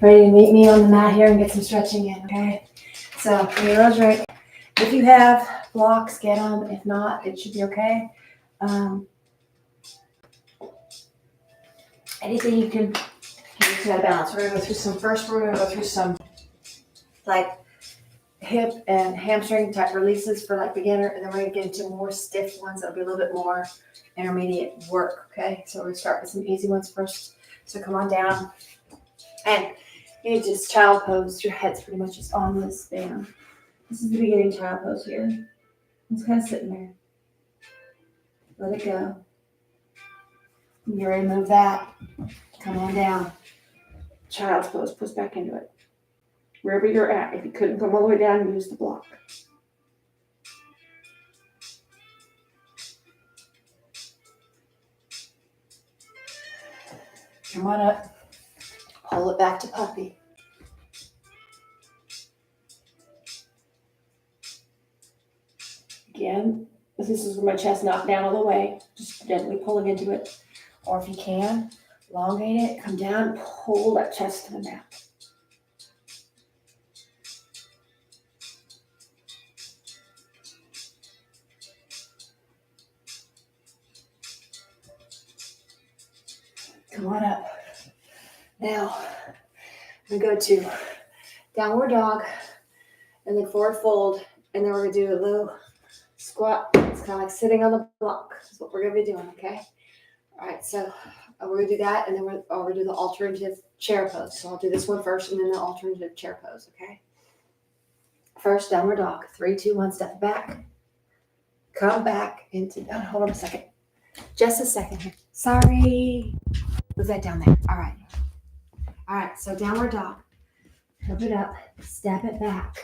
Ready to meet me on the mat here and get some stretching in, okay? So, Heroes right. If you have blocks, get them. If not, it should be okay. Anything you can use that balance. We're gonna go through some first. We're gonna go through some like hip and hamstring type releases for like beginner, and then we're gonna get into more stiff ones that'll be a little bit more intermediate work. Okay, so we're gonna start with some easy ones first. So come on down, and you just child pose. Your head's pretty much just on this band. This is the beginning child pose here. It's kind of sitting there. Let it go. You're ready to move that. Come on down. Child's pose. Push back into it. Wherever you're at. If you couldn't come all the way down, use the block. Come on up. Pull it back to puppy. Again, this is with my chest not down all the way. Just gently pulling into it. Or if you can, elongate it, come down, pull that chest to the mat. Come on up. Now, we go to downward dog, and then forward fold, and then we're gonna do a low squat. It's kind of like sitting on the block. That's what we're gonna be doing, okay? All right, so we're gonna do that, and then we're gonna do the alternative chair pose. So I'll do this one first, and then the alternative chair pose, okay? First, downward dog. 3, 2, 1, step back. Come back into, hold on a second. Just a second here. Sorry. Was that down there? All right. All right, so downward dog. Flip it up, step it back.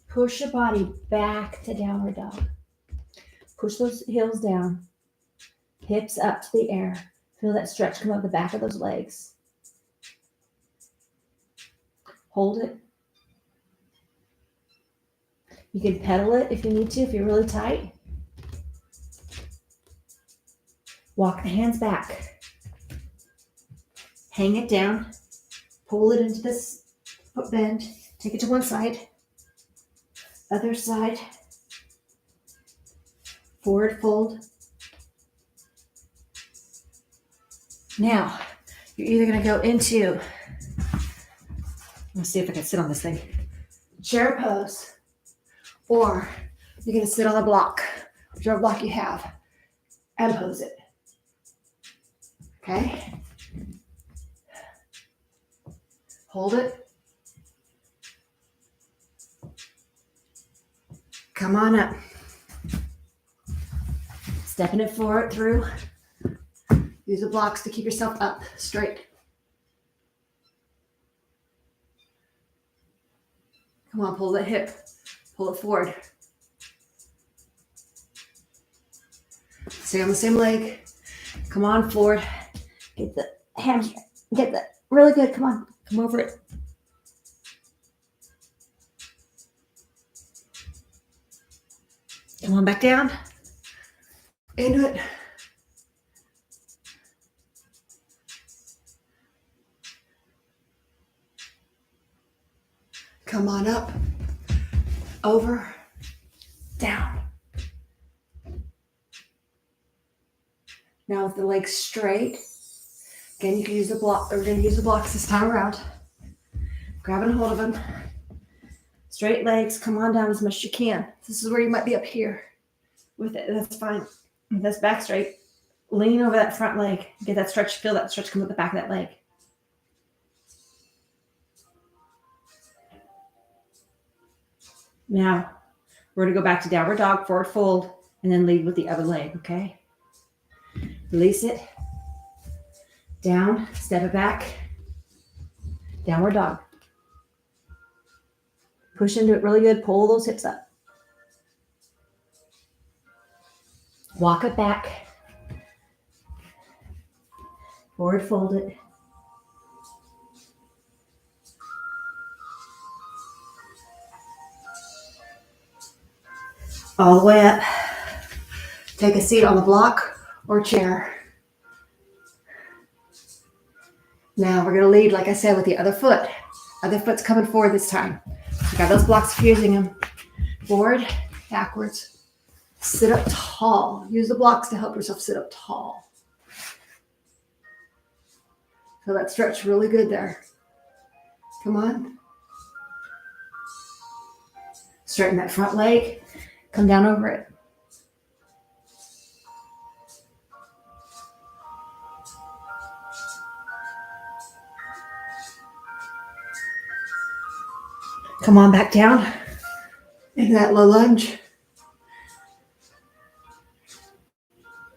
Push your body back to downward dog. Push those heels down. Hips up to the air. Feel that stretch come up the back of those legs. Hold it. You can pedal it if you need to, if you're really tight. Walk the hands back. Hang it down. Pull it into this foot bend. Take it to one side. Other side. Forward fold. Now, you're either going to go into, let's see if I can sit on this thing, chair pose, or you're going to sit on the block, whichever block you have, and pose it. Okay? Hold it. Come on up. Stepping it forward through. Use the blocks to keep yourself up straight. Come on, pull the hip. Pull it forward. Stay on the same leg. Come on forward. Get the hamstring. Get that really good. Come on. Come over it. Come on back down. Into it. Come on up. Over. Down. Now with the legs straight. Again, you can use the block. We're going to use the blocks this time around. Grabbing a hold of them. Straight legs. Come on down as much as you can. This is where you might be up here with it. That's fine. That's back straight. Lean over that front leg. Get that stretch. Feel that stretch come up the back of that leg. Now, we're going to go back to downward dog, forward fold, and then lead with the other leg, okay? Release it. Down, step it back. Downward dog. Push into it really good. Pull those hips up. Walk it back. Forward fold it. All the way up. Take a seat on the block or chair. Now we're going to lead, like I said, with the other foot. Other foot's coming forward this time. You got those blocks fusing them. Forward, backwards. Sit up tall. Use the blocks to help yourself sit up tall. Feel that stretch really good there. Come on. Straighten that front leg. Come down over it. Come on back down into that low lunge.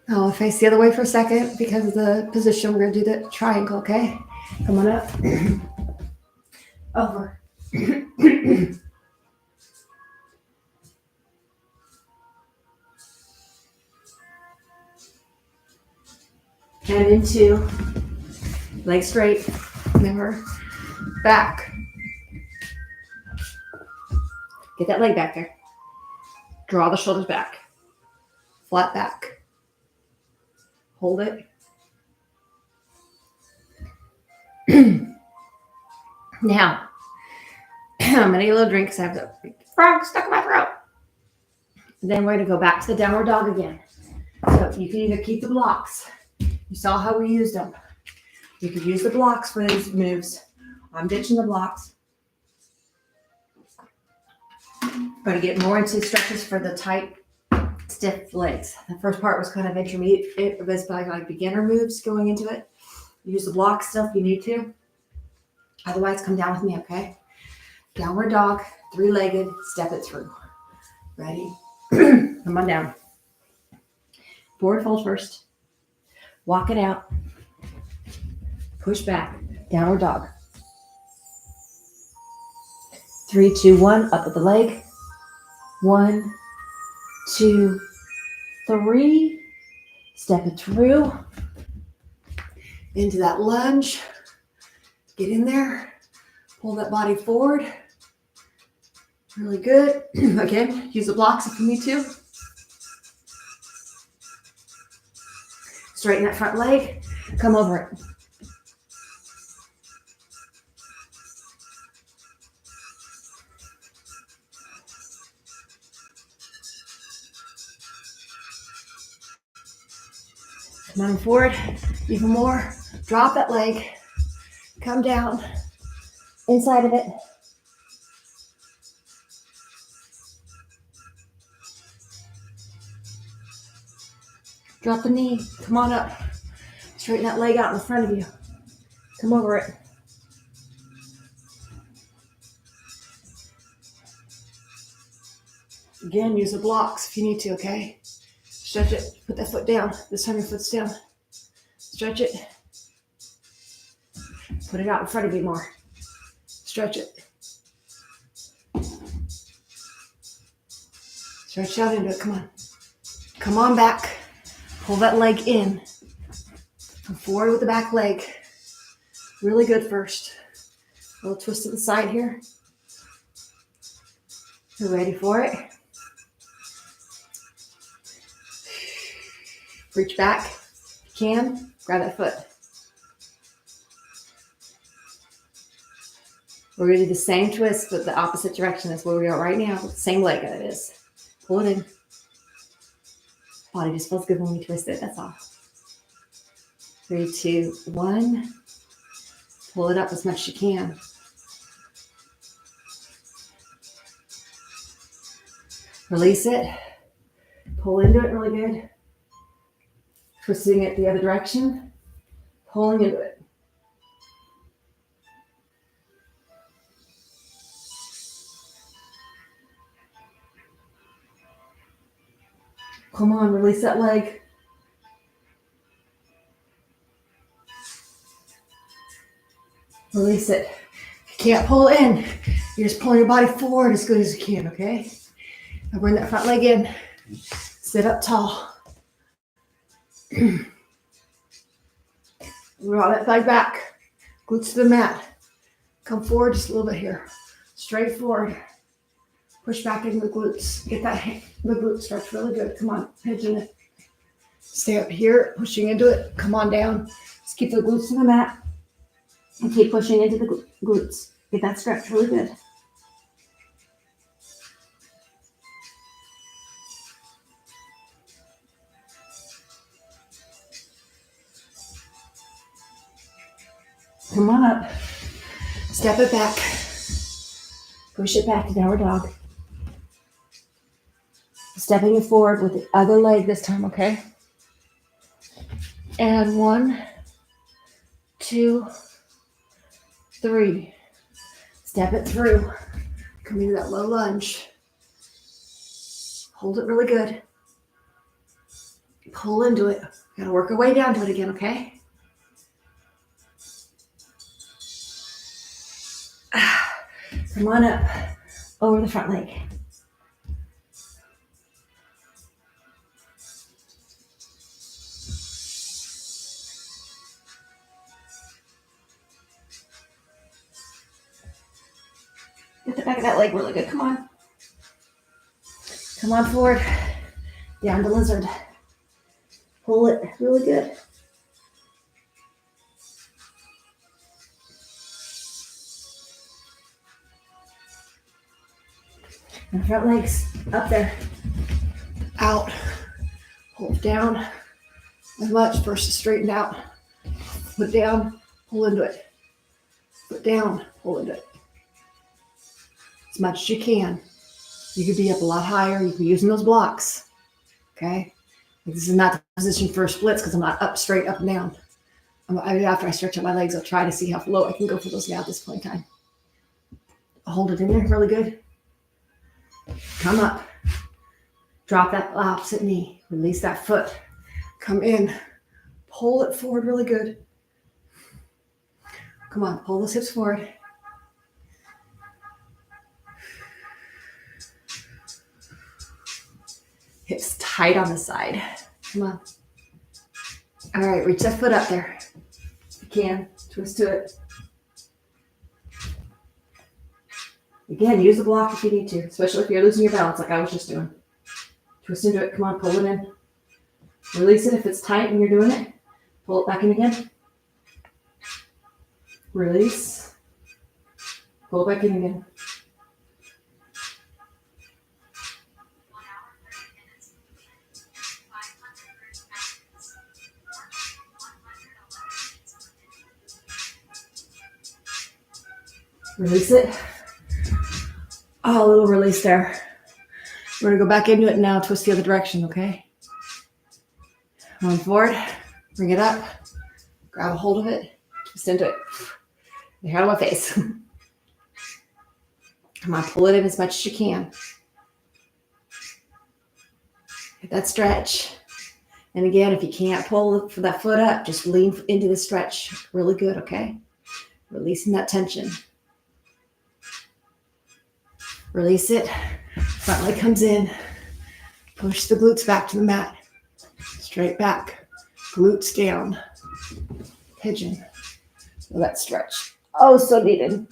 I'll face the other way for a second because of the position. We're going to do the triangle, okay? Come on up. Over. And into leg straight. Remember, back. Get that leg back there. Draw the shoulders back. Flat back. Hold it. Now, I'm going to get a little drink because I have the frog stuck in my throat. Then we're going to go back to the downward dog again. So you can either keep the blocks. You saw how we used them. You could use the blocks for these moves. I'm ditching the blocks. Going to get more into stretches for the tight, stiff legs. The first part was kind of intermediate. It was like beginner moves going into it. Use the block stuff if you need to. Otherwise, come down with me, okay? Downward dog, three-legged, step it through. Ready? Come on down. Forward fold first. Walk it out. Push back. Downward dog. 3, 2, 1. Up with the leg. 1, 2, 3. Step it through. Into that lunge. Get in there. Pull that body forward. Really good. Again, use the blocks if you need to. Straighten that front leg. Come over it. Come on forward. Even more. Drop that leg. Come down. Inside of it. Drop the knee. Come on up. Straighten that leg out in front of you. Come over it. Again, use the blocks if you need to, okay? Stretch it. Put that foot down. This time your foot's down. Stretch it. Put it out in front of you more. Stretch it. Stretch out into it. Come on. Come on back. Pull that leg in. Come forward with the back leg. Really good first. A little twist to the side here. You're ready for it. Reach back. If you can, grab that foot. We're going to do the same twist, but the opposite direction. That's where we are right now. Same leg that it is. Pull it in. Body just feels good when we twist it. That's all. 3, 2, 1. Pull it up as much as you can. Release it. Pull into it really good. Twisting it the other direction. Pulling into it. Come on, release that leg. Release it. If you can't pull it in, you're just pulling your body forward as good as you can, okay? Now bring that front leg in. Sit up tall. Draw that leg back. Glutes to the mat. Come forward just a little bit here. Straight forward. Push back into the glutes. Get the glute stretch really good. Come on, hedging it. Stay up here, pushing into it. Come on down. Just keep the glutes to the mat. And keep pushing into the glutes. Get that stretch really good. Come on up. Step it back. Push it back to downward dog. Stepping it forward with the other leg this time, okay? And 1, 2, 3. Step it through. Come into that low lunge. Hold it really good. Pull into it. Gotta work our way down to it again, okay? Come on up over the front leg. Get the back of that leg really good. Come on. Come on forward. Down to lizard. Pull it really good. And front legs up there. Out. Hold down as much. First straighten out. Put down. Pull into it. Put down. Pull into it. As much as you can. You could be up a lot higher. You could be using those blocks. Okay? This is not the position for splits because I'm not up straight, up and down. After I stretch out my legs, I'll try to see how low I can go for those now at this point in time. Hold it in there really good. Come up. Drop that opposite knee. Release that foot. Come in. Pull it forward really good. Come on, pull those hips forward. Hips tight on the side. Come on. All right, reach that foot up there. If you can, twist to it. Again, use the block if you need to, especially if you're losing your balance like I was just doing. Twist into it. Come on, pull it in. Release it if it's tight and you're doing it. Pull it back in again. Release. Pull it back in again. Release it. Oh, a little release there. We're going to go back into it now. Twist the other direction, okay? Going forward. Bring it up. Grab a hold of it. Twist into it. You're out of my face. Come on, pull it in as much as you can. Get that stretch. And again, if you can't pull that foot up, just lean into the stretch. Really good, okay? Releasing that tension. Release it. Front leg comes in. Push the glutes back to the mat. Straight back. Glutes down. Pigeon. Feel that stretch. Oh, so needed.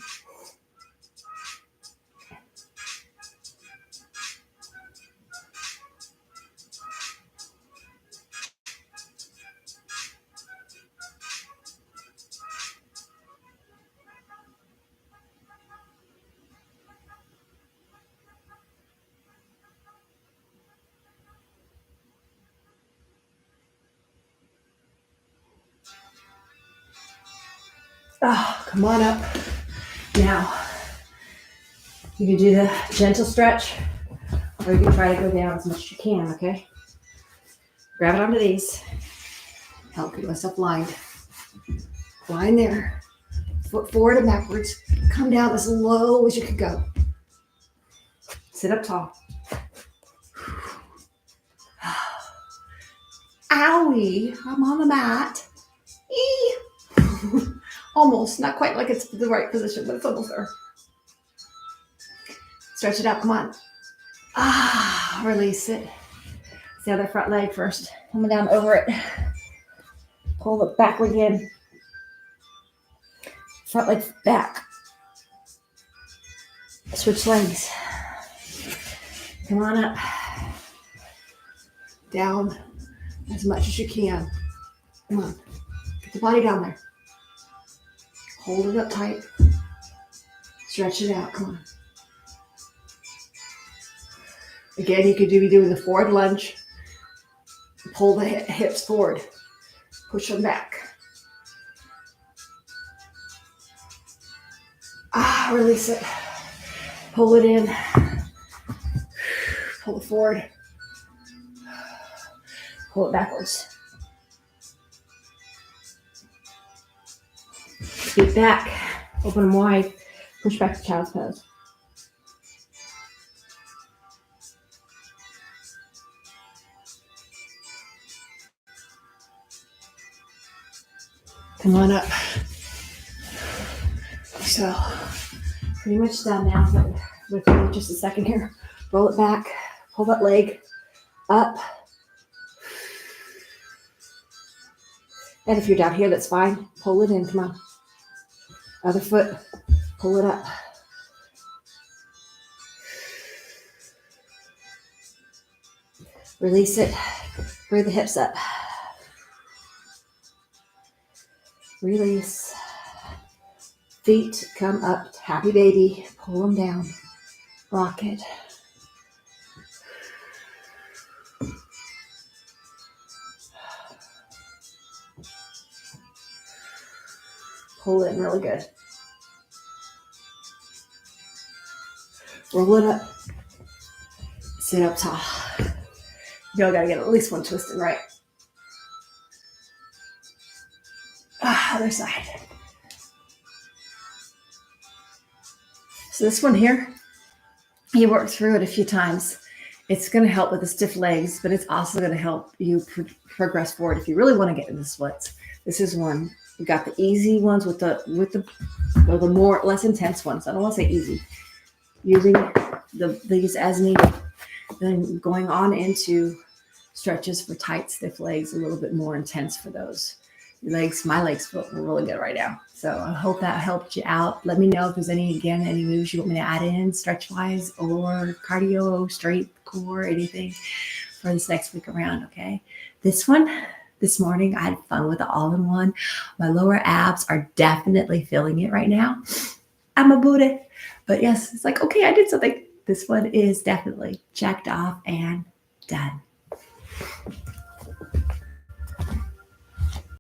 Oh, come on up. Now, you can do the gentle stretch, or you can try to go down as much as you can, okay? Grab it onto these. Help get myself lined. Line there. Foot forward and backwards. Come down as low as you can go. Sit up tall. Owie, I'm on the mat. Eee. Almost, not quite like it's the right position, but it's almost there. Stretch it out, come on. Release it. It's the other front leg first. Coming down over it. Pull it backward in. Front leg back. Switch legs. Come on up. Down as much as you can. Come on. Get the body down there. Hold it up tight. Stretch it out. Come on. Again, you could be doing the forward lunge. Pull the hips forward. Push them back. Release it. Pull it in. Pull it forward. Pull it backwards. Feet back. Open them wide. Push back to child's pose. Come on up. So, pretty much done now, but with just a second here. Roll it back. Pull that leg up. And if you're down here, that's fine. Pull it in. Come on. Other foot. Pull it up. Release it. Bring the hips up. Release. Feet come up. Happy baby. Pull them down. Rock it. Pull it in really good. Roll it up. Sit up tall. You gotta get at least one twist in, right? Other side. So this one here, you work through it a few times. It's going to help with the stiff legs, but it's also going to help you progress forward. If you really want to get into the splits, this is one. You got the easy ones with the more less intense ones. I don't want to say easy. Using these as needed. Then going on into stretches for tight, stiff legs, a little bit more intense for those. My legs feel really good right now. So I hope that helped you out. Let me know if there's any moves you want me to add in, stretch-wise or cardio, straight core, anything for this next week around, okay? This morning, I had fun with the all-in-one. My lower abs are definitely feeling it right now. I'm a Buddha. But yes, it's like, okay, I did something. This one is definitely checked off and done.